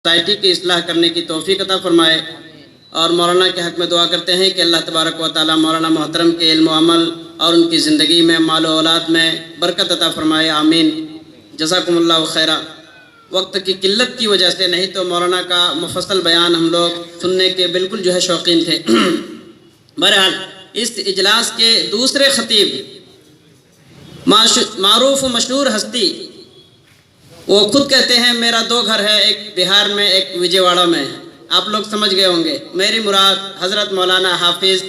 Society کی اصلاح کرنے کی توفیق عطا فرمائے، اور مولانا کے حق میں دعا کرتے ہیں کہ اللہ تبارک و تعالی مولانا محترم کے علم و عمل اور ان کی زندگی میں مال و اولاد میں برکت عطا فرمائے، آمین۔ جزاکم اللہ خیرہ۔ وقت کی قلت کی وجہ سے نہیں تو مولانا کا مفصل بیان ہم لوگ سننے کے بالکل جو ہے شوقین تھے۔ بہرحال اس اجلاس کے دوسرے خطیب معروف و مشہور ہستی، وہ خود کہتے ہیں میرا دو گھر ہے، ایک بہار میں ایک وجے واڑہ میں، آپ لوگ سمجھ گئے ہوں گے۔ میری مراد حضرت مولانا حافظ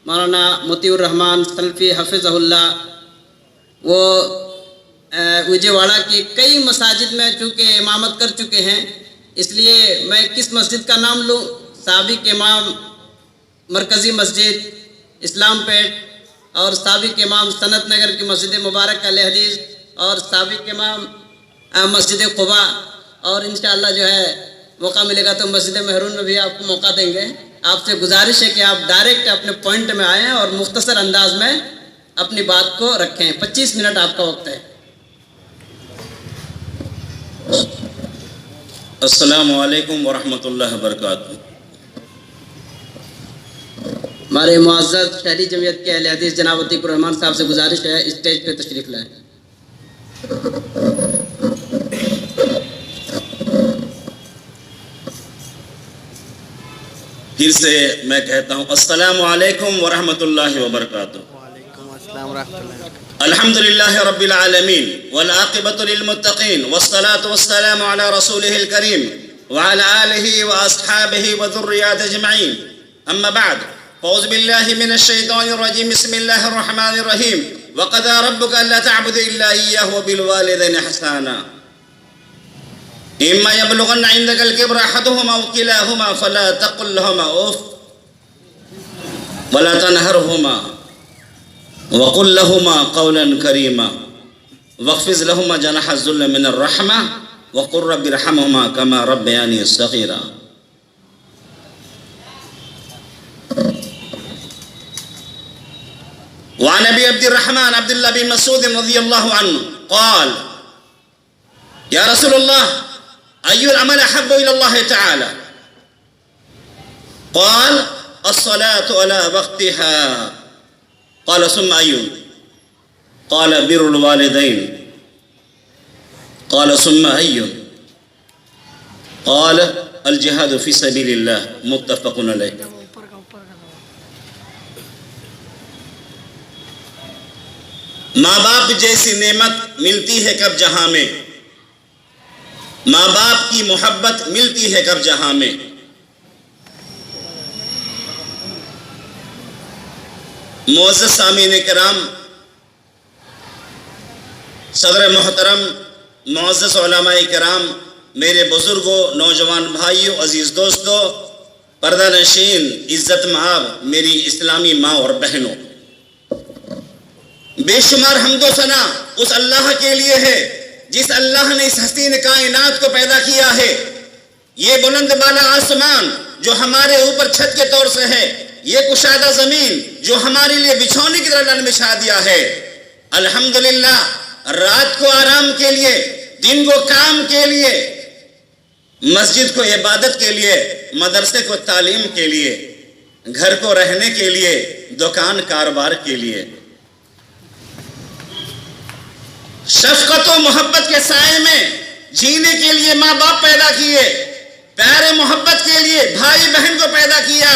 مولانا مطیع الرحمن سلفی حفظہ اللہ، وہ وجے واڑہ کی کئی مساجد میں چونکہ امامت کر چکے ہیں، اس لیے میں کس مسجد کا نام لوں؟ سابق امام مرکزی مسجد اسلام پیٹ، اور سابق امام سنت نگر کی مسجد مبارک اہل حدیث، اور سابق امام مسجد قباء، اور انشاءاللہ جو ہے موقع ملے گا تو مسجد مہرون میں بھی آپ کو موقع دیں گے۔ آپ سے گزارش ہے کہ آپ ڈائریکٹ اپنے پوائنٹ میں آئیں اور مختصر انداز میں اپنی بات کو رکھیں۔ 25 منٹ آپ کا وقت ہے۔ السلام علیکم ورحمۃ اللہ وبرکاتہ۔ ہمارے معزز شہری جمعیت کے اہل حدیث جناب عتیق الرحمان صاحب سے گزارش ہے اسٹیج پہ تشریف لائیں۔ پھر سے میں کہتا ہوں السلام علیکم ورحمۃ اللہ وبرکاتہ۔ وعلیکم السلام ورحمۃ اللہ۔ الحمد للہ رب العالمین والعاقبۃ للمتقین والصلاة والسلام علی رسولہ الکریم وعلی آلہ واصحابہ وذریات اجمعین، اما بعد فاعوذ باللہ من الشیطان الرجیم، بسم اللہ الرحمن الرحیم، وقضى ربك الا تعبدوا الا اياه وبالوالدين احسانا اما يبلغن عندك الكبر احدهما او كلاهما فلا تقل لهما اف ولا تنهرهما وقل لهما قولا كريما واخفض لهما جناح الذل من الرحمة وقل رب ارحمهما كما ربياني صغيرا۔ وعن ابي عبد الرحمن عبد الله بن مسعود رضي الله عنه قال يا رسول الله اي العمل احب الى الله تعالى؟ قال الصلاة على وقتها، قال ثم اي؟ قال بر الوالدين، قال ثم اي؟ قال الجهاد في سبيل الله، متفق عليه۔ ماں باپ جیسی نعمت ملتی ہے کب جہاں میں، ماں باپ کی محبت ملتی ہے کب جہاں میں۔ معزز سامعین کرام، صدر محترم، معزز علماء کرام، میرے بزرگوں، نوجوان بھائیوں، عزیز دوستوں، پردہ نشین، عزت مآب میری اسلامی ماں اور بہنوں، بے شمار حمد و ثنا اس اللہ کے لیے ہے جس اللہ نے اس حسین کائنات کو پیدا کیا ہے۔ یہ بلند بالا آسمان جو ہمارے اوپر چھت کے طور سے ہے، یہ کشادہ زمین جو ہمارے لیے بچھونے کی طرح اللہ نے بچھا دیا ہے۔ الحمدللہ، رات کو آرام کے لیے، دن کو کام کے لیے، مسجد کو عبادت کے لیے، مدرسے کو تعلیم کے لیے، گھر کو رہنے کے لیے، دکان کاروبار کے لیے، شفقت و محبت کے سائے میں جینے کے لیے ماں باپ پیدا کیے، پیار محبت کے لیے بھائی بہن کو پیدا کیا،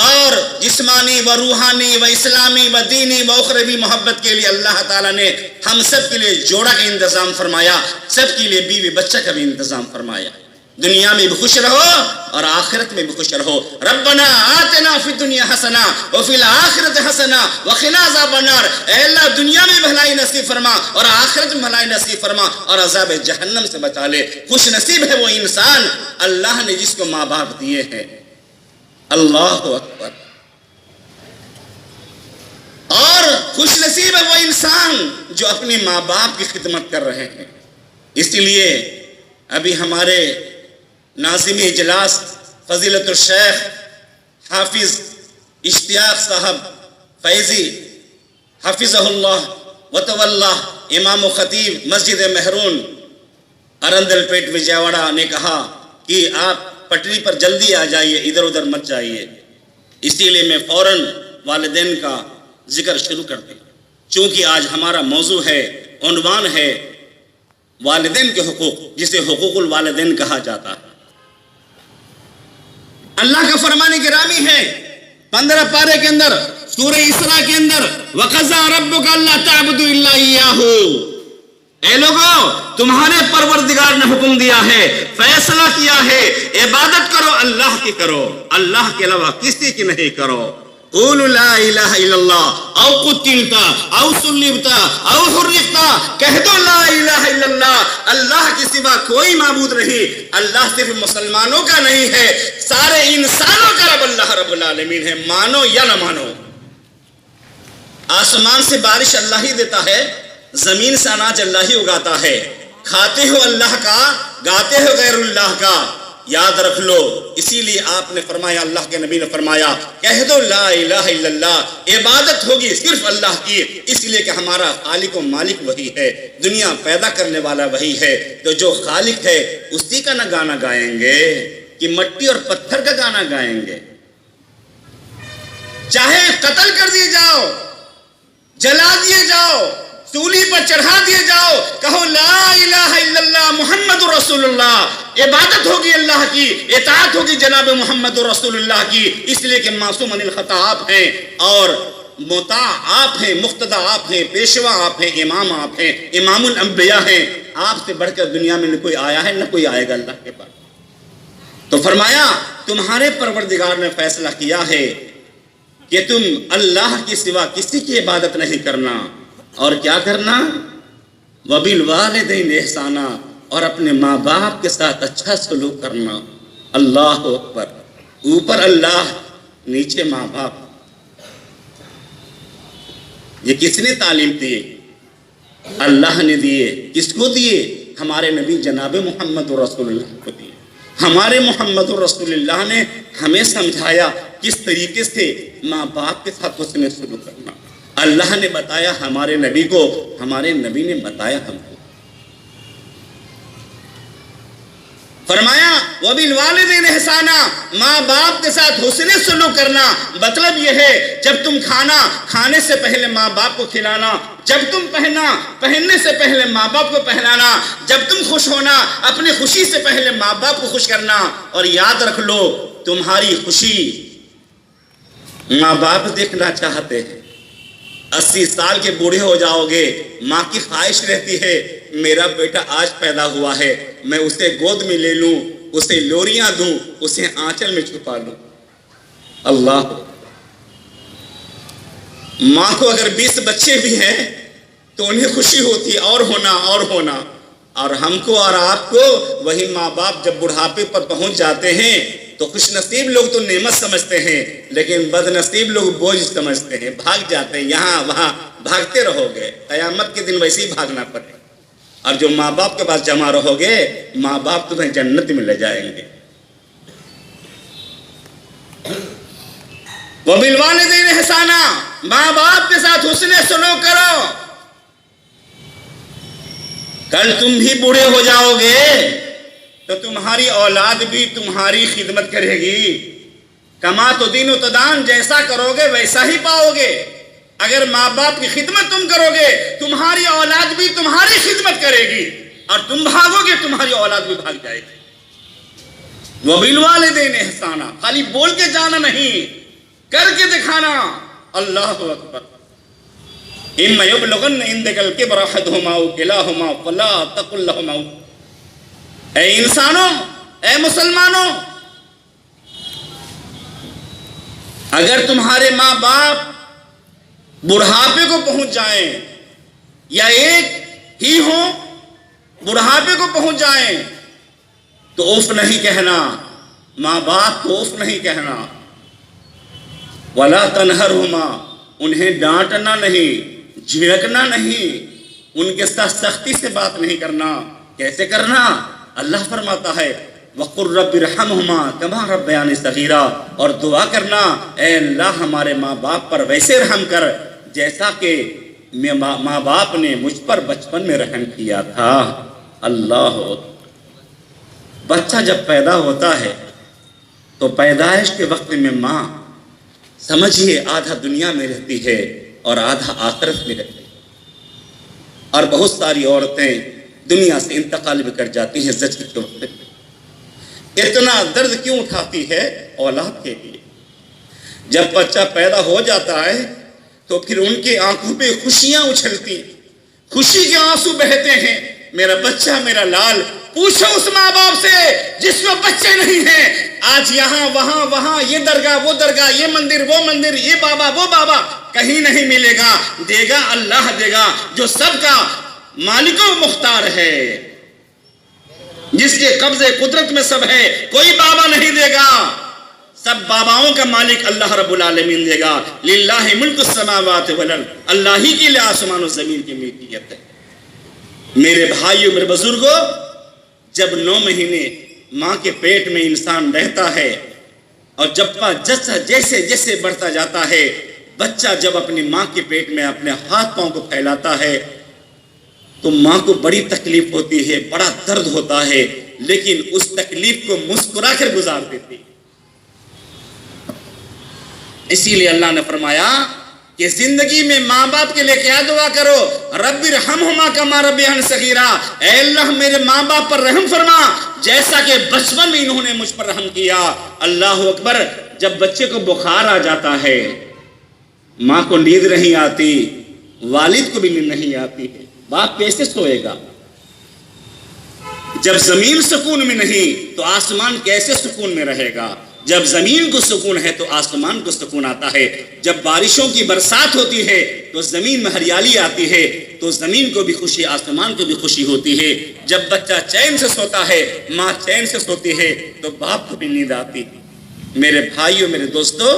اور جسمانی و روحانی و اسلامی و دینی و اخروی محبت کے لیے اللہ تعالیٰ نے ہم سب کے لیے جوڑا کا انتظام فرمایا، سب کے لیے بیوی بچہ کا بھی انتظام فرمایا۔ دنیا میں بھی خوش رہو اور آخرت میں بھی خوش رہو۔ ربنا آتنا فی الدنیا حسنہ وفی الآخرت حسنہ وقنا عذاب النار، اے اللہ دنیا میں بھلائی نصیب فرما اور آخرت میں بھلائی نصیب فرما اور عذاب جہنم سے بچا لے۔ خوش نصیب ہے وہ انسان اللہ نے جس کو ماں باپ دیے ہیں۔ اللہ اکبر۔ اور خوش نصیب ہے وہ انسان جو اپنی ماں باپ کی خدمت کر رہے ہیں۔ اس لیے ابھی ہمارے ناظم اجلاس فضیلت الشیخ حافظ اشتیاق صاحب فیضی حفظہ اللہ وتولہ، امام و خطیب مسجد مہرون ارندل پیٹ وجے واڑہ نے کہا کہ آپ پٹری پر جلدی آ جائیے، ادھر ادھر مت جائیے۔ اسی لیے میں فوراً والدین کا ذکر شروع کر دوں، چونکہ آج ہمارا موضوع ہے، عنوان ہے والدین کے حقوق، جسے حقوق الوالدین کہا جاتا ہے۔ اللہ کا فرمان گرامی ہے 15 پارے کے اندر، سورہ اسراء کے اندر، وَقَضَىٰ رَبُّكَ أَلَّا تَعْبُدُوا إِلَّا إِيَّاهُ، اے لوگو تمہارے پروردگار نے حکم دیا ہے، فیصلہ کیا ہے، عبادت کرو اللہ کی کرو، اللہ کے علاوہ کسی کی نہیں کرو۔ قولوا لا الہ الا اللہ او قتلتا او صلبتا او حرقتا، کہہ دو لا الہ الا اللہ، اللہ کے سوا کوئی معبود نہیں، اللہ صرف مسلمانوں کا نہیں ہے، سارے انسانوں کا رب اللہ رب العالمین ہے، مانو یا نہ مانو۔ آسمان سے بارش اللہ ہی دیتا ہے، زمین سے اناج اللہ ہی اگاتا ہے، کھاتے ہو اللہ کا، گاتے ہو غیر اللہ کا، یاد رکھ لو۔ اسی لیے آپ نے فرمایا، اللہ کے نبی نے فرمایا، کہہ دو لا الہ الا اللہ، عبادت ہوگی صرف اللہ کی، اس لیے کہ ہمارا خالق و مالک وہی ہے، دنیا پیدا کرنے والا وہی ہے، تو جو خالق ہے اسی کا نہ گانا گائیں گے کہ مٹی اور پتھر کا گانا گائیں گے؟ چاہے قتل کر دیے جاؤ، جلا دیے جاؤ، سولی پر چڑھا دیے جاؤ، کہو لا الہ الا اللہ محمد رسول اللہ، عبادت ہوگی اللہ کی، اطاعت ہوگی جناب محمد رسول اللہ کی، اس لیے کہ معصوم عن الخطا آپ ہیں، اور مطاع آپ ہیں، مقتدی آپ ہیں، پیشوا آپ ہیں، امام آپ ہیں، امام الانبیاء ہیں، آپ سے بڑھ کر دنیا میں نہ کوئی آیا ہے نہ کوئی آئے گا اللہ کے پاس۔ تو فرمایا تمہارے پروردگار نے فیصلہ کیا ہے کہ تم اللہ کے سوا کسی کی عبادت نہیں کرنا، اور کیا کرنا؟ وَبِالْوَالِدَيْنِ احسانا، اور اپنے ماں باپ کے ساتھ اچھا سلوک کرنا۔ اللہ اکبر، اوپر اللہ، نیچے ماں باپ۔ یہ کس نے تعلیم دیے؟ اللہ نے دیے۔ کس کو دیے؟ ہمارے نبی جناب محمد رسول اللہ کو دیے۔ ہمارے محمد رسول اللہ نے ہمیں سمجھایا کس طریقے سے ماں باپ کے ساتھ حسن سلوک کرنا۔ اللہ نے بتایا ہمارے نبی کو، ہمارے نبی نے بتایا ہم کو۔ فرمایا وَبِالْوَالِدَيْنِ احسانا، ماں باپ کے ساتھ حسن سلوک کرنا۔ مطلب یہ ہے جب تم کھانے سے پہلے ماں باپ کو کھلانا، جب تم پہننے سے پہلے ماں باپ کو پہنانا، جب تم خوش ہونا اپنی خوشی سے پہلے ماں باپ کو خوش کرنا۔ اور یاد رکھ لو تمہاری خوشی ماں باپ دیکھنا چاہتے ہیں۔ 80 سال کے بوڑھے ہو جاؤ گے، ماں کی خواہش رہتی ہے میرا بیٹا آج پیدا ہوا ہے، میں اسے گود میں لے لوں، اسے لوریاں دوں، اسے آنچل میں چھپا لوں۔ اللہ، ماں کو اگر 20 بچے بھی ہیں تو انہیں خوشی ہوتی ہے اور ہونا، اور ہم کو اور آپ کو وہی ماں باپ جب بڑھاپے پر پہنچ جاتے ہیں تو خوش نصیب لوگ تو نعمت سمجھتے ہیں، لیکن بد نصیب لوگ بوجھ سمجھتے ہیں، بھاگ جاتے ہیں، یہاں وہاں بھاگتے رہو گے، قیامت کے دن ویسے ہی بھاگنا پڑے۔ اور جو ماں باپ کے پاس جمع رہو گے، ماں باپ تمہیں جنت میں لے جائیں گے۔ وَبِالْوَالِدَيْنِ احسانا، ماں باپ کے ساتھ حسن سلوک کرو۔ کل تم بھی بوڑھے ہو جاؤ گے تو تمہاری اولاد بھی تمہاری خدمت کرے گی۔ کما تو دین و تدان، جیسا کرو گے ویسا ہی پاؤ گے۔ اگر ماں باپ کی خدمت تم کرو گے تمہاری اولاد بھی تمہاری خدمت کرے گی، اور تم بھاگو گے تمہاری اولاد بھی بھاگ جائے گی۔ وَبِالْوَالِدَيْنِ احسانا، خالی بول کے جانا نہیں، کر کے دکھانا۔ اللہ اکبر۔ اِمَّا يَبْلُغَنَّ عِندَكَ الْكِبَرَ أَحَدُهُمَا أَوْ كِلَاهُمَا فَلَا تَقُل لَّهُمَا، اے انسانوں، اے مسلمانوں، اگر تمہارے ماں باپ بڑھاپے کو پہنچ جائیں یا ایک ہی ہوں بڑھاپے کو پہنچ جائیں تو اف نہیں کہنا، ماں باپ کو اف نہیں کہنا۔ وَلَا تَنْهَرْهُمَا، انہیں ڈانٹنا نہیں، جھڑکنا نہیں، ان کے ساتھ سختی سے بات نہیں کرنا۔ کیسے کرنا؟ اللہ فرماتا ہے وَقُلْ رَبِّ ارْحَمْهُمَا كَمَا رَبَّيَانِي صَغِيرًا، اور دعا کرنا اے اللہ ہمارے ماں باپ پر ویسے رحم کر جیسا کہ ماں باپ نے مجھ پر بچپن میں رحم کیا تھا۔ اللہ، بچہ جب پیدا ہوتا ہے تو پیدائش کے وقت میں ماں سمجھیے آدھا دنیا میں رہتی ہے اور آدھا آخرت میں رہتی ہے، اور بہت ساری عورتیں دنیا سے انتقال بھی کر جاتی ہیں زچگی کے وقت میں۔ اتنا درد کیوں اٹھاتی ہے؟ اولاد کے لیے۔ جب بچہ پیدا ہو جاتا ہے تو پھر ان کی آنکھوں پہ خوشیاں اچھلتی ہیں، خوشی کے آنسو بہتے ہیں، میرا بچہ میرا لال۔ پوچھو اس ماں باپ سے جس میں بچے نہیں ہیں، آج یہاں وہاں یہ درگاہ وہ درگاہ، یہ مندر وہ مندر، یہ بابا وہ بابا، کہیں نہیں ملے گا۔ دے گا اللہ دے گا جو سب کا مالک و مختار ہے، جس کے قبضے قدرت میں سب ہے۔ کوئی بابا نہیں دے گا، سب باباؤں کا مالک اللہ رب العالمین دے گا۔ للہ ملک السماوات والارض، اللہ ہی کے لیے آسمان و زمین کی ملکیت ہے۔ میرے بھائیوں میرے بزرگوں، جب 9 مہینے ماں کے پیٹ میں انسان رہتا ہے اور جیسے جیسے بڑھتا جاتا ہے، بچہ جب اپنی ماں کے پیٹ میں اپنے ہاتھ پاؤں کو پھیلاتا ہے تو ماں کو بڑی تکلیف ہوتی ہے، بڑا درد ہوتا ہے، لیکن اس تکلیف کو مسکرا کر گزار دیتی ہے۔ اسی لیے اللہ نے فرمایا کہ زندگی میں ماں باپ کے لیے کیا دعا کرو؟ رب ارحمہما کما ربیانی صغیرا، اے اللہ میرے ماں باپ پر رحم فرما جیسا کہ بچپن میں انہوں نے مجھ پر رحم کیا۔ اللہ اکبر۔ جب بچے کو بخار آ جاتا ہے، ماں کو نیند نہیں آتی، والد کو بھی نیند نہیں آتی ہے، باپ کیسے سوئے گا؟ جب زمین سکون میں نہیں تو آسمان کیسے سکون میں رہے گا؟ جب زمین کو سکون ہے تو آسمان کو سکون آتا ہے۔ جب بارشوں کی برسات ہوتی ہے تو زمین میں ہریالی آتی ہے، تو زمین کو بھی خوشی، آسمان کو بھی خوشی ہوتی ہے۔ جب بچہ چین سے سوتا ہے، ماں چین سے سوتی ہے، تو باپ کو بھی نیند آتی ہے۔ میرے بھائیوں میرے دوستو،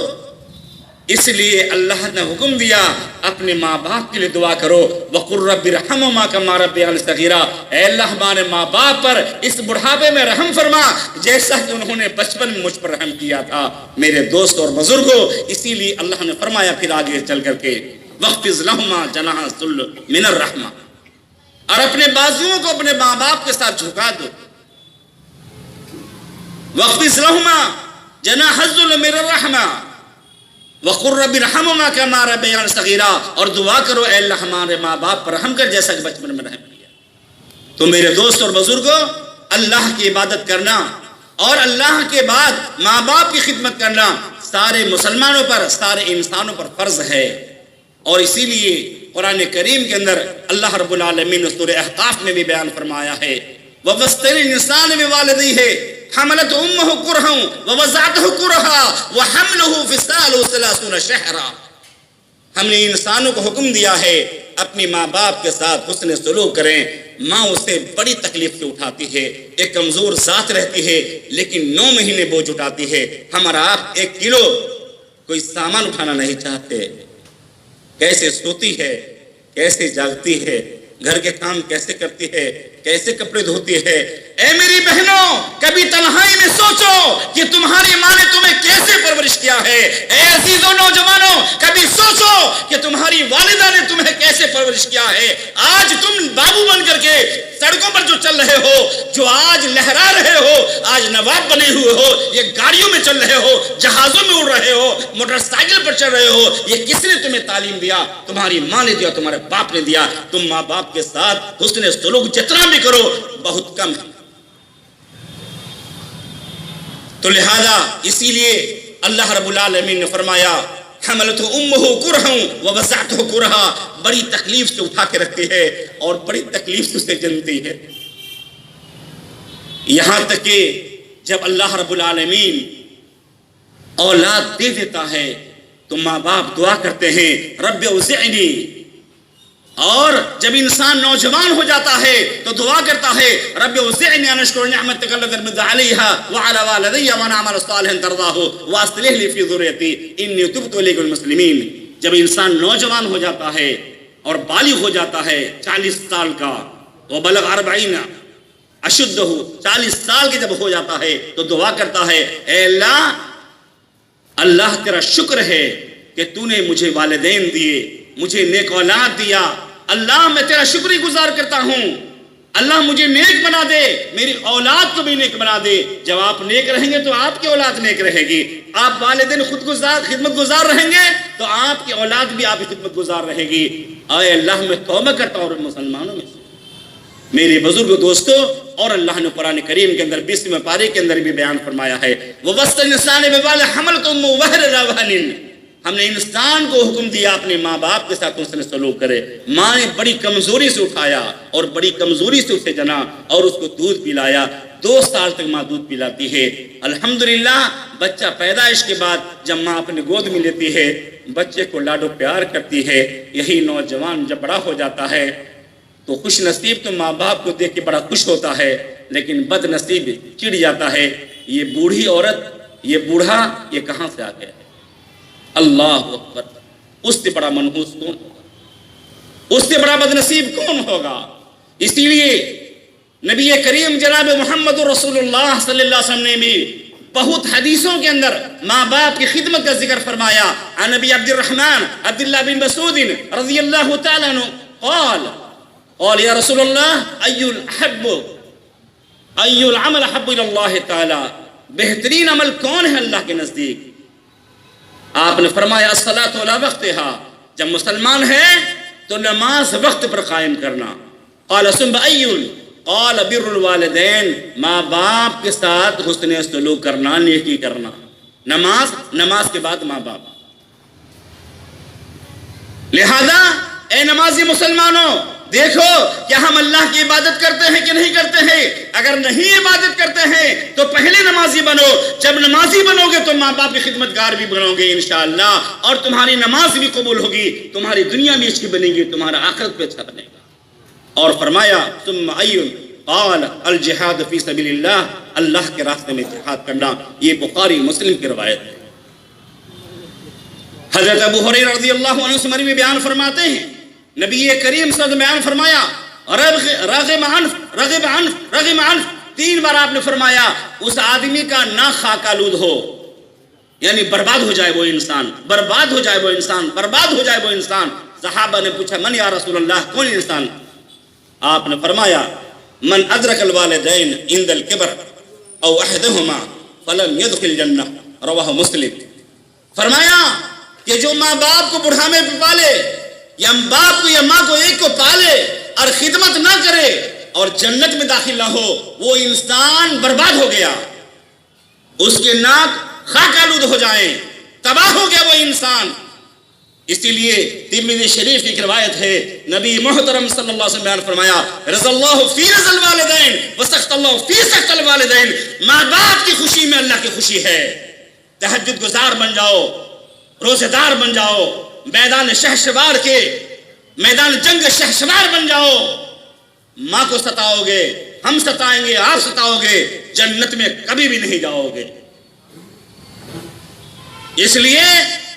اس لیے اللہ نے حکم دیا اپنے ماں باپ کے لیے دعا کرو۔ وَقُلْ رَبِّ ارْحَمْهُمَا كَمَا رَبَّيَانِي صَغِيرًا، اے اللہ ہمارے ماں باپ پر اس بڑھاپے میں رحم فرما جیسا کہ انہوں نے بچپن میں مجھ پر رحم کیا تھا۔ میرے دوست اور بزرگوں، اسی لیے اللہ نے فرمایا پھر آگے چل کر کے وَاخْفِضْ لَهُمَا جَنَاحَ الذُّلِّ مِنَ الرَّحْمَةِ، اور اپنے بازوؤں کو اپنے ماں باپ کے ساتھ جھکا دو۔ وَاخْفِضْ لَهُمَا جَنَاحَ الذُّلِّ مِنَ الرَّحْمَةِ وَقُلْ رَبِّ ارْحَمْهُمَا كَمَا رَبَّيَانِي صَغِيرًا، اور دعا کرو اے اللہ ہمارے ماں باپ پر رحم کر جیسا کہ بچپن میں رحم کیا۔ تو میرے دوست اور بزرگوں، اللہ کی عبادت کرنا اور اللہ کے بعد ماں باپ کی خدمت کرنا سارے مسلمانوں پر، سارے انسانوں پر فرض ہے۔ اور اسی لیے قرآن کریم کے اندر اللہ رب العالمین نے سورہ احقاف میں بھی بیان فرمایا ہے، وَوَصَّيْنَا الْإِنسَانَ بِوَالِدَيْهِ حملت امہ کرہا ووضعتہ کرہا وحملہ فصالہ 30 شہرا۔ ہم نے انسانوں کو حکم دیا ہے اپنی ماں باپ کے ساتھ حسن سلوک کریں۔ ماں اسے بڑی تکلیف سے اٹھاتی ہے، ایک کمزور ذات رہتی ہے لیکن 9 مہینے بوجھ اٹھاتی ہے۔ ہمارا آپ 1 کلو کوئی سامان اٹھانا نہیں چاہتے، کیسے سوتی ہے، کیسے جاگتی ہے، گھر کے کام کیسے کرتی ہے، کیسے کپڑے دھوتی ہے۔ اے میری بہنوں، کبھی تنہائی میں سوچو کہ تمہاری ماں نے تمہیں کیسے پرورش کیا ہے۔ اے عزیزوں نوجوانوں، کبھی سوچو کہ تمہاری والدہ نے تمہیں کیسے پرورش کیا ہے۔ آج تم بابو بن کر کے سڑکوں پر جو چل رہے ہو، جو آج لہرا رہے ہو، آج نواب بنے ہوئے ہو، یہ گاڑیوں میں چل رہے ہو، جہازوں میں اڑ رہے ہو، موٹر سائیکل پر چل رہے ہو، یہ کس نے تمہیں تعلیم دیا؟ تمہاری ماں نے دیا، تمہارے باپ نے دیا۔ تم ماں باپ کے ساتھ حسن سلوک جتنا بھی کرو بہت کم ہے۔ تو لہذا اسی لیے اللہ رب العالمین نے فرمایا حملت امہ کرہا ووضعتہ کرہا، بڑی تکلیف سے اٹھا کے رکھتی ہے اور بڑی تکلیف سے اسے جنتی ہے۔ یہاں تک کہ جب اللہ رب العالمین اولاد دے دیتا ہے تو ماں باپ دعا کرتے ہیں رب اوزعنی، اور جب انسان نوجوان ہو جاتا ہے تو دعا کرتا ہے رب اوزعنی ان اشکر نعمتک التي انعمت علیہ وعلی والدی وان اعمل صالحا ترضاہ واصلح لی فی ذریتی انی تبت الیک المسلمین۔ جب انسان نوجوان ہو جاتا ہے اور بالغ ہو جاتا ہے 40 سال کا، وبلغ 40 اشدہ، 40 سال کے جب ہو جاتا ہے تو دعا کرتا ہے اے اللہ تیرا شکر ہے کہ تو نے مجھے والدین دیے، مجھے نیک اولاد دیا، اللہ میں تیرا شکر گزار کرتا ہوں۔ اللہ مجھے نیک بنا دے، میری اولاد کو بھی نیک بنا دے۔ جب آپ نیک رہیں گے تو آپ کی اولاد نیک رہے گی۔ آپ والدین خدمت گزار رہیں گے تو آپ کی اولاد بھی آپ کی خدمت گزار رہے گی۔ اے اللہ میں توبہ کرتا ہوں مسلمانوں میں سے، میرے بزرگ دوستو، اور اللہ نے قرآن کریم کے اندر 20ویں پارے کے اندر بھی بیان فرمایا ہے، وَوَصَّى الْإِنسَانَ بِوَالِدِهِ حَمَلَتْهُ أُمُّهُ وَهْنًا عَلَىٰ وَهْنٍ۔ ہم نے انسان کو حکم دیا اپنے ماں باپ کے ساتھ اس نے سلوک کرے۔ ماں نے بڑی کمزوری سے اٹھایا اور بڑی کمزوری سے اسے جنا اور اس کو دودھ پلایا۔ 2 سال تک ماں دودھ پلاتی ہے۔ الحمدللہ بچہ پیدائش کے بعد جب ماں اپنے گود میں لیتی ہے، بچے کو لاڈو پیار کرتی ہے۔ یہی نوجوان جب بڑا ہو جاتا ہے تو خوش نصیب تو ماں باپ کو دیکھ کے بڑا خوش ہوتا ہے، لیکن بد نصیب چڑ جاتا ہے، یہ بوڑھی عورت، یہ بوڑھا، یہ کہاں سے آ گیا؟ اللہ اکبر! اس سے بڑا منحوس کون ہوگا؟ اس سے بڑا بد نصیب کون ہوگا؟ اسی لیے نبی کریم جناب محمد رسول اللہ صلی اللہ علیہ وسلم نے بھی بہت حدیثوں کے اندر ماں باپ کی خدمت کا ذکر فرمایا۔ عن نبی عبد الرحمن عبداللہ بن مسعود رضی اللہ تعالیٰ عنہ قال یا رسول اللہ ای العمل حب اللہ تعالی، بہترین عمل کون ہے اللہ کے نزدیک؟ آپ نے فرمایا الصلاۃ علی وقتہا، جب مسلمان ہے تو نماز وقت پر قائم کرنا۔ قال ثم ای؟ قال بر الوالدین، ماں باپ کے ساتھ حسن سلوک کرنا، نیکی کرنا۔ نماز کے بعد ماں باپ۔ لہذا اے نمازی مسلمانوں، دیکھو کیا ہم اللہ کی عبادت کرتے ہیں کہ نہیں کرتے ہیں؟ اگر نہیں عبادت کرتے ہیں تو پہلے نمازی بنو۔ جب نمازی بنو گے تو ماں باپ کی خدمت گار بھی بنو گے انشاءاللہ، اور تمہاری نماز بھی قبول ہوگی، تمہاری دنیا بھی اچھی بنے گی، تمہارا آخرت بھی اچھا بنے گا۔ اور فرمایا ثم ای؟ قال الجہاد فی سبیل اللہ، اللہ کے راستے میں جہاد کرنا۔ یہ بخاری مسلم کی روایت ہے۔ حضرت ابو ہریرہ رضی اللہ عنہ سے مروی بیان فرماتے ہیں، نبی کریم صلی اللہ علیہ وسلم بیان فرمایا رغب عنف 3 بار آپ نے فرمایا اس آدمی کا نہ خاک آلود ہو، یعنی برباد ہو جائے وہ انسان، برباد ہو جائے وہ انسان، برباد ہو جائے وہ انسان۔ صحابہ نے پوچھا من یا رسول اللہ، کون انسان؟ آپ نے فرمایا من ادرک الوالدین عند الکبر او احدہما فلم يدخل جنہ، رواہ مسلم۔ فرمایا کہ جو ماں باپ کو بڑھاپے پہ پالے، یا باپ کو یا ماں کو ایک کو پالے اور خدمت نہ کرے اور جنت میں داخل نہ ہو، وہ انسان برباد ہو گیا، اس کے ناک خاک آلود ہو جائیں، تباہ ہو گیا وہ انسان۔ اسی لیے ترمذی شریف کی ایک روایت ہے، نبی محترم صلی اللہ علیہ وسلم بیان فرمایا رضی اللہ فی رضا الوالدین وسخط اللہ فی سخط الوالدین، ماں باپ کی خوشی میں اللہ کی خوشی ہے۔ تہجد گزار بن جاؤ، روزہ دار بن جاؤ، میدان شہسوار کے میدان جنگ شہسوار بن جاؤ، ماں کو ستاؤ گے، ہم ستائیں گے، آپ ستاؤ گے، جنت میں کبھی بھی نہیں جاؤ گے۔ اس لیے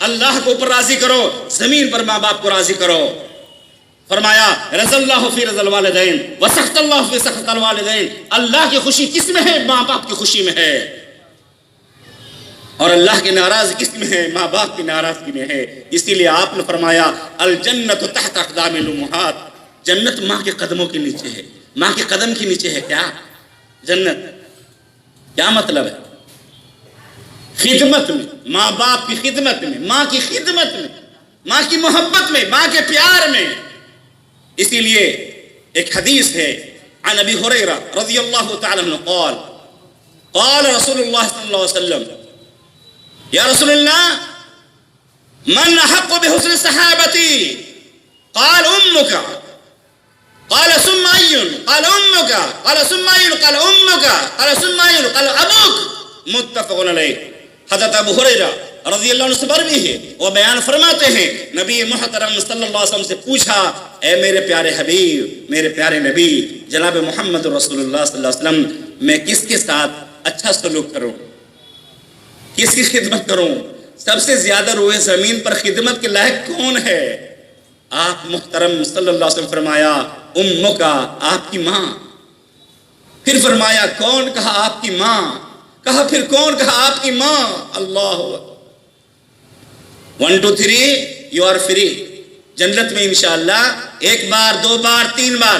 اللہ کو اوپر راضی کرو، زمین پر ماں باپ کو راضی کرو۔ فرمایا رضی اللہ فی رضا الوالدین وسخط اللہ فی سخط الوالدین، اللہ کی خوشی کس میں ہے؟ ماں باپ کی خوشی میں ہے، اور اللہ کی ناراضگی کس میں ہے؟ ماں باپ کی ناراضگی میں ہے۔ اسی لیے آپ نے فرمایا الجنت تحت اقدام الامہات، جنت ماں کے قدموں کے نیچے ہے۔ ماں کے قدم کے نیچے ہے کیا جنت؟ کیا مطلب ہے؟ خدمت میں، ماں باپ کی خدمت میں، ماں کی خدمت میں، ماں کی محبت میں، ماں کے پیار میں۔ اسی لیے ایک حدیث ہے عن ابی ہریرہ رضی اللہ تعالی عنہ قال قال رسول اللہ صلی اللہ علیہ وسلم یا رسول اللہ من احق بحسن صحابتی؟ قال امك قال ثم ای؟ قال امك قال ثم ای؟ قال امك قال ثم ای؟ قال ابوک، متفق علیہ۔ حضرت ابو ہریرہ رضی اللہ عنہ سے مروی ہے، وہ بیان فرماتے ہیں نبی محترم صلی اللہ علیہ وسلم سے پوچھا اے میرے پیارے حبیب، میرے پیارے نبی جناب محمد رسول اللہ صلی اللہ علیہ وسلم، میں کس کے ساتھ اچھا سلوک کروں، کس کی خدمت کروں؟ سب سے زیادہ روئے زمین پر خدمت کے لائق کون ہے؟ آپ محترم صلی اللہ علیہ وسلم فرمایا امک، آپ کی ماں۔ پھر فرمایا کون؟ کہا آپ کی ماں۔ کہا پھر کون؟ کہا آپ کی ماں۔ اللہ 1 2 3 یو آر فری۔ جنت میں انشاءاللہ 1 بار 2 بار 3 بار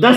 10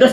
10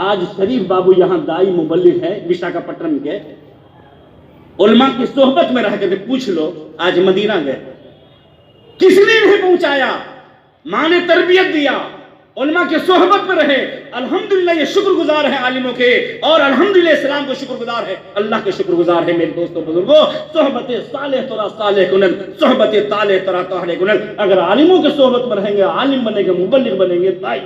آج شریف بابو یہاں دائی مبلغ ہے وشاکھاپٹنم کے، علماء کی صحبت میں رہ کے پوچھ لو، آج مدینہ گئے، کس نے انہیں پہنچایا؟ ماں نے تربیت دیا، علماء کے صحبت میں رہے، الحمدللہ یہ شکر گزار ہے عالموں کے، اور الحمدللہ اسلام کو شکر گزار ہے، اللہ کے شکر گزار ہے میرے دوستوں بزرگوں۔ صحبت صالح ترا صالح کنن، صحبت طالح ترا طالح کنن۔ اگر عالموں کے صحبت میں رہیں گے، عالم بنیں گے، مبلغ بنیں گے، دائی،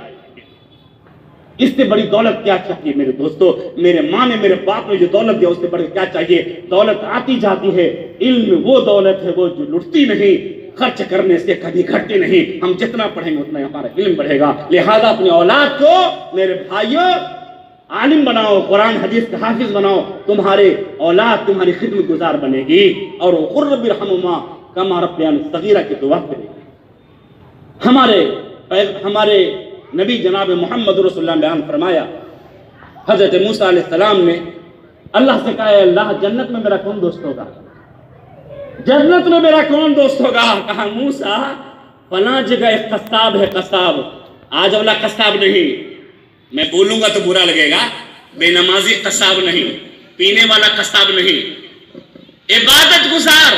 اس سے بڑی دولت کیا چاہیے میرے دوستو؟ میرے ماں نے، میرے باپ نے جو دولت دیا، اس سے بڑی کیا چاہیے؟ دولت آتی جاتی ہے، علم وہ دولت ہے وہ جو لٹتی نہیں، خرچ کرنے سے کبھی گھٹتی نہیں۔ ہم جتنا پڑھیں گے اتنا ہمارا علم بڑھے گا۔ لہذا اپنے اولاد کو میرے بھائیوں عالم بناؤ، قرآن حدیث کا حافظ بناؤ، تمہارے اولاد تمہاری خدمت گزار بنے گی، اور وقل رب ارحمہما کما ربیانی صغیرہ کی دعا کرے گی۔ ہمارے نبی جناب محمد رسول اللہ نے بیان فرمایا، حضرت موسیٰ علیہ السلام نے اللہ سے کہا، اللہ جنت میں میرا کون دوست ہوگا؟ جنت میں میرا کون دوست ہوگا؟ کہا موسیٰ فلاں جگہ ایک قصاب ہے، قصاب، آج والا قصاب نہیں، میں بولوں گا تو برا لگے گا، بے نمازی قصاب نہیں، پینے والا قصاب نہیں، عبادت گزار،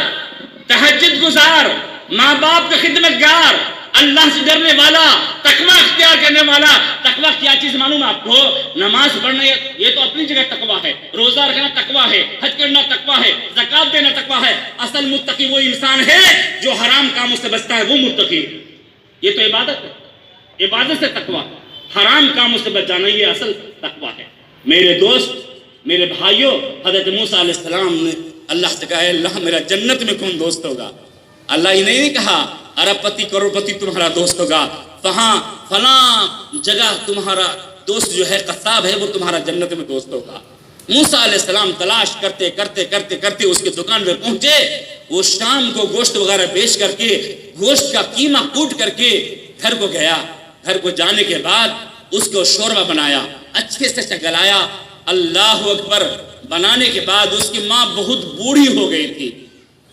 تہجد گزار، ماں باپ کا خدمت گار، اللہ سے ڈرنے والا، تقویٰ اختیار کرنے والا۔ تقویٰ کیا چیز معلوم آپ کو؟ نماز پڑھنا یہ تو اپنی جگہ تقویٰ ہے، روزہ رکھنا تقویٰ ہے، حج کرنا تقویٰ ہے، زکوٰۃ دینا تقویٰ ہے۔ اصل متقی وہ انسان ہے جو حرام کاموں سے بچتا ہے، وہ متقی۔ یہ تو عبادت ہے، عبادت سے تقویٰ، حرام کاموں سے بچ جانا، یہ اصل تقویٰ ہے۔ میرے دوست، میرے بھائیوں، حضرت موسیٰ علیہ السلام نے اللہ سے کہا، اللہ میرا جنت میں کون دوست ہوگا؟ اللہ ہی نہیں کہا ارب پتی کروڑ پتی تمہارا دوست ہوگا، وہاں فلاں جگہ تمہارا دوست جو ہے قصاب ہے، وہ تمہارا جنت میں دوست ہوگا۔ موسیٰ علیہ السلام تلاش کرتے کرتے کرتے کرتے اس کے دکان میں پہنچے، وہ شام کو گوشت وغیرہ بیچ کر کے، گوشت کا قیمہ کوٹ کر کے گھر کو گیا۔ گھر کو جانے کے بعد اس کو شوربہ بنایا، اچھے سے چگلایا، اللہ اکبر۔ بنانے کے بعد اس کی ماں بہت بوڑھی ہو گئی تھی،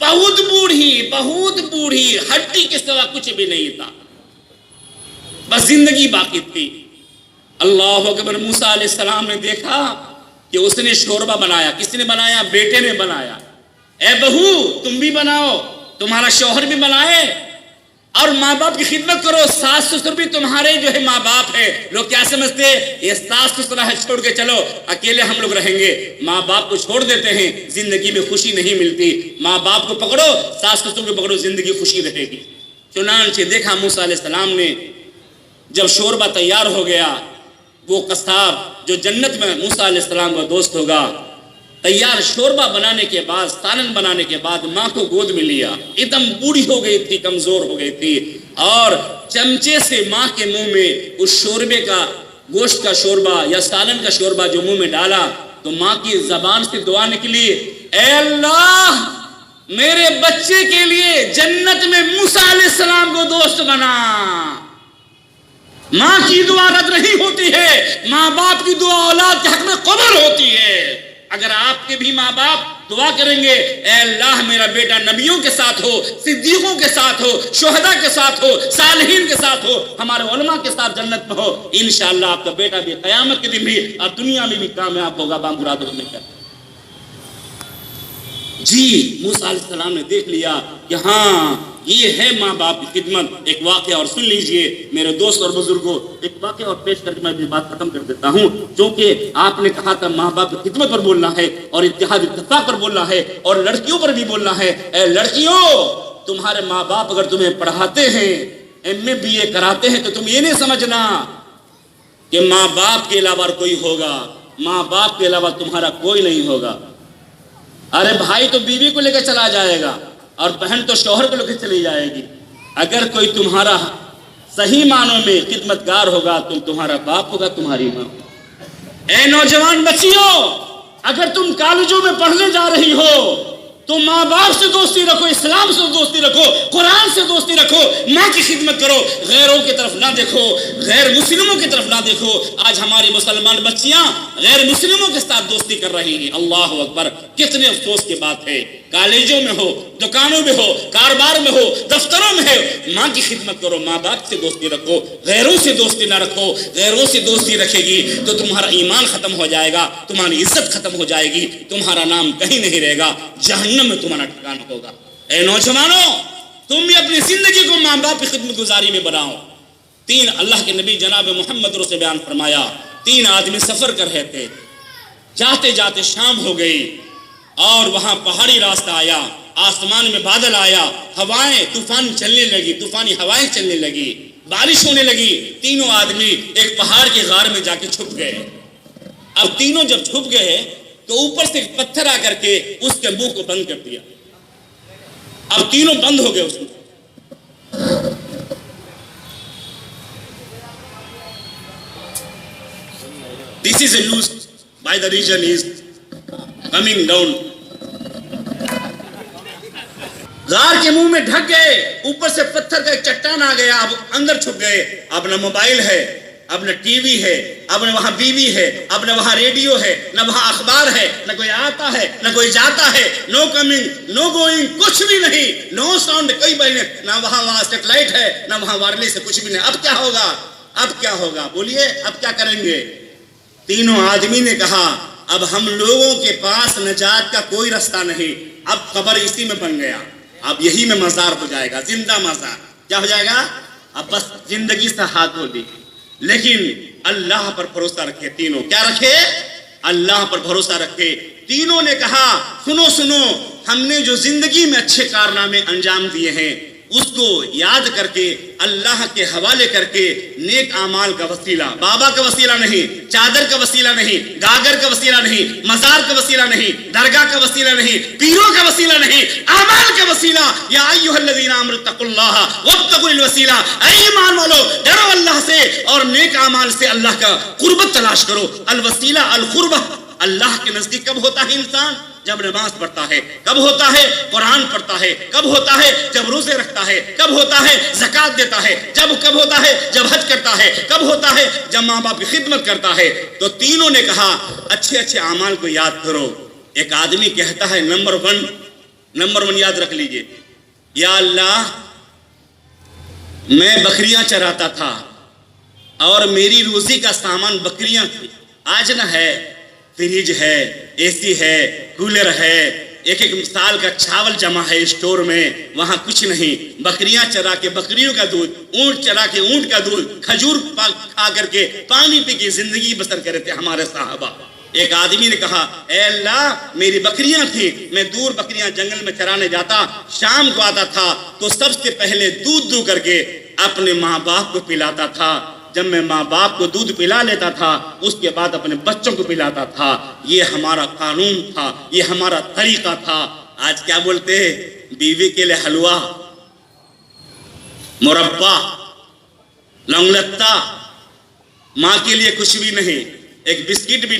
بہت بوڑھی، ہڈی کے سوا کچھ بھی نہیں تھا، بس زندگی باقی تھی۔ اللہ اکبر۔ موسیٰ علیہ السلام نے دیکھا کہ اس نے شوربہ بنایا۔ کس نے بنایا؟ بیٹے نے بنایا۔ اے بہو تم بھی بناؤ، تمہارا شوہر بھی بنائے، اور ماں باپ کی خدمت کرو۔ ساس سسر بھی تمہارے جو ہے ماں باپ ہے۔ لوگ کیا سمجھتے ہیں؟ یہ ساس سسر ہے، چھوڑ کے چلو، اکیلے ہم لوگ رہیں گے۔ ماں باپ کو چھوڑ دیتے ہیں، زندگی میں خوشی نہیں ملتی۔ ماں باپ کو پکڑو، ساس سسر کو پکڑو، زندگی خوشی رہے گی۔ چنانچہ دیکھا موسیٰ علیہ السلام نے جب شوربہ تیار ہو گیا، وہ قصاب جو جنت میں موسیٰ علیہ السلام کا دوست ہوگا، تیار شوربہ بنانے کے بعد، سالن بنانے کے بعد ماں کو گود میں لیا۔ ایک دم بوڑھی ہو گئی تھی، کمزور ہو گئی تھی، اور چمچے سے ماں کے منہ میں اس شوربے کا، گوشت کا شوربہ یا سالن کا شوربہ جو منہ میں ڈالا، تو ماں کی زبان سے دعا نکلی، اے اللہ میرے بچے کے لیے جنت میں موسیٰ علیہ السلام کو دوست بنا۔ ماں کی دعا رد نہیں ہوتی ہے، ماں باپ کی دعا اولاد کے حق میں قبول ہوتی ہے۔ اگر آپ کے بھی ماں باپ دعا کریں گے، اے اللہ میرا بیٹا نبیوں کے ساتھ ہو، صدیقوں کے ساتھ ہو، شہداء کے ساتھ ہو، صالحین کے ساتھ ہو، ہمارے علماء کے ساتھ جنت میں ہو، انشاءاللہ آپ کا بیٹا بھی قیامت کے دن بھی اور دنیا میں بھی کامیاب ہوگا بامراد ہونے کا۔ جی موسیٰ علیہ السلام نے دیکھ لیا کہ ہاں یہ ہے ماں باپ کی خدمت۔ ایک واقعہ اور سن لیجئے میرے دوست اور بزرگوں، ایک واقعہ اور پیش کر کے میں اپنی بات ختم کر دیتا ہوں، چونکہ آپ نے کہا تھا ماں باپ کی خدمت پر بولنا ہے، اور اتحاد اتفاق پر بولنا ہے، اور لڑکیوں پر بھی بولنا ہے۔ اے لڑکیوں، تمہارے ماں باپ اگر تمہیں پڑھاتے ہیں، MA BA کراتے ہیں، تو تم یہ نہیں سمجھنا کہ ماں باپ کے علاوہ کوئی ہوگا، ماں باپ کے علاوہ تمہارا کوئی نہیں ہوگا۔ ارے بھائی تو بیوی کو لے کے چلا جائے گا، اور بہن تو شوہر کو لے کے چلی جائے گی۔ اگر کوئی تمہارا صحیح معنوں میں خدمتگار ہوگا تو تمہارا باپ ہوگا، تمہاری ماں۔ اے نوجوان بچیوں، اگر تم کالجوں میں پڑھنے جا رہی ہو تو ماں باپ سے دوستی رکھو، اسلام سے دوستی رکھو، قرآن سے دوستی رکھو، ماں کی خدمت کرو، غیروں کی طرف نہ دیکھو، غیر مسلموں کی طرف نہ دیکھو۔ آج ہماری مسلمان بچیاں غیر مسلموں کے ساتھ دوستی کر رہی ہیں، اللہ اکبر، کتنے افسوس کی بات ہے۔ کالجوں میں ہو، دکانوں میں ہو، کاروبار میں ہو، دفتروں میں ہو، ماں کی خدمت کرو. ماں باپ سے دوستی رکھو، غیروں سے دوستی نہ رکھو. غیروں سے دوستی رکھے گی تو تمہارا ایمان ختم ہو جائے گا، تمہاری عزت ختم ہو جائے گی، تمہارا نام کہیں نہیں رہے گا، جہنم میں تمہارا ٹھکانہ ہوگا. اے نوجوانوں، تم بھی اپنی زندگی کو ماں باپ کی خدمت گزاری میں بناؤ. 3 اللہ کے نبی جناب محمد سے بیان فرمایا، 3 آدمی سفر کر رہے تھے. جاتے جاتے شام ہو گئی اور وہاں پہاڑی راستہ آیا، آسمان میں بادل آیا، ہوائیں طوفانی ہوائیں چلنے لگی، بارش ہونے لگی. تینوں آدمی ایک پہاڑ کے غار میں جا کے چھپ گئے. اب تینوں جب چھپ گئے تو اوپر سے ایک پتھر آ کر کے اس کے منہ کو بند کر دیا. اب تینوں بند ہو گئے اس میں. This is a news by the region is coming down. غار کے منہ میں ڈھک گئے، اوپر سے پتھر کا ایک چٹان آ گیا. اب اندر چھپ گئے. اب نہ موبائل ہے، اب نہ ٹی وی ہے، اب نہ وہاں بیوی ہے، اب نہ وہاں ریڈیو ہے، نہ وہاں اخبار ہے، نہ کوئی آتا ہے نہ کوئی جاتا ہے. نو کمنگ نو گوئنگ، کچھ بھی نہیں. نو ساؤنڈ، کوئی بہنے نہ وہاں سیٹلائٹ ہے نہ وہاں وائرلیس ہے، کچھ بھی نہیں. اب کیا ہوگا؟ اب کیا ہوگا؟ بولیے اب کیا کریں گے؟ تینوں آدمی نے کہا اب ہم لوگوں کے پاس نجات کا کوئی راستہ نہیں. اب قبر اسی میں بن گیا، اب یہی میں مزار ہو جائے گا، زندہ مزار. کیا ہو جائے گا؟ اب بس زندگی سے ہاتھ دھو دی. لیکن اللہ پر بھروسہ رکھے. تینوں کیا رکھے؟ اللہ پر بھروسہ رکھے. تینوں نے کہا سنو سنو، ہم نے جو زندگی میں اچھے کارنامے انجام دیے ہیں اس کو یاد کر کے اللہ کے حوالے کر کے نیک اعمال کا وسیلہ، بابا کا وسیلہ نہیں، چادر کا وسیلہ نہیں، گاگر کا وسیلہ نہیں، مزار کا وسیلہ نہیں، درگاہ کا وسیلہ نہیں، پیروں کا وسیلہ نہیں، اعمال کا وسیلہ. یا ایھا الذین آمنوا اتقوا اللہ وابتغوا الوسیلہ. اے ایمان والو، ڈرو اللہ سے اور نیک اعمال سے اللہ کا قربت تلاش کرو. الوسیلہ القربہ. اللہ کے نزدیک کب ہوتا ہے انسان؟ جب نماز پڑھتا ہے. کب ہوتا ہے؟ قرآن پڑھتا ہے. کب ہوتا ہے؟ جب روزے رکھتا ہے. کب ہوتا ہے؟ زکوٰۃ دیتا ہے. کب ہوتا ہے؟ جب حج کرتا ہے. کب ہوتا ہے؟ جب ماں باپ کی خدمت کرتا ہے. تو تینوں نے کہا اچھے اچھے اعمال کو یاد کرو. ایک آدمی کہتا ہے نمبر 1 یاد رکھ لیجئے، یا اللہ میں بکریاں چراتا تھا اور میری روزی کا سامان بکریاں تھی. آج نہ ہے، فریج ہے، اے سی ہے، کولر ہے، ایک سال کا چاول جمع ہے اسٹور میں، وہاں کچھ نہیں. بکریاں چرا کے بکریوں کا دودھ، اونٹ چرا کے اونٹ کا دودھ، کھجور کھا کر کے، پانی پی کے زندگی بسر کرے تھے ہمارے صحابہ. ایک آدمی نے کہا اے اللہ میری بکریاں تھیں، میں دور بکریاں جنگل میں چرانے جاتا، شام کو آتا تھا تو سب سے پہلے دودھ دو کر کے اپنے ماں باپ کو پلاتا تھا. جب میں ماں باپ کو دودھ پلا لیتا تھا اس کے بعد اپنے بچوں کو پلاتا تھا. یہ ہمارا قانون تھا، یہ ہمارا طریقہ تھا. آج کیا بولتے ہیں؟ بیوی کے لیے حلوہ، مربع، لونگ لتا، ماں کے لیے کچھ بھی نہیں، ایک بسکٹ بھی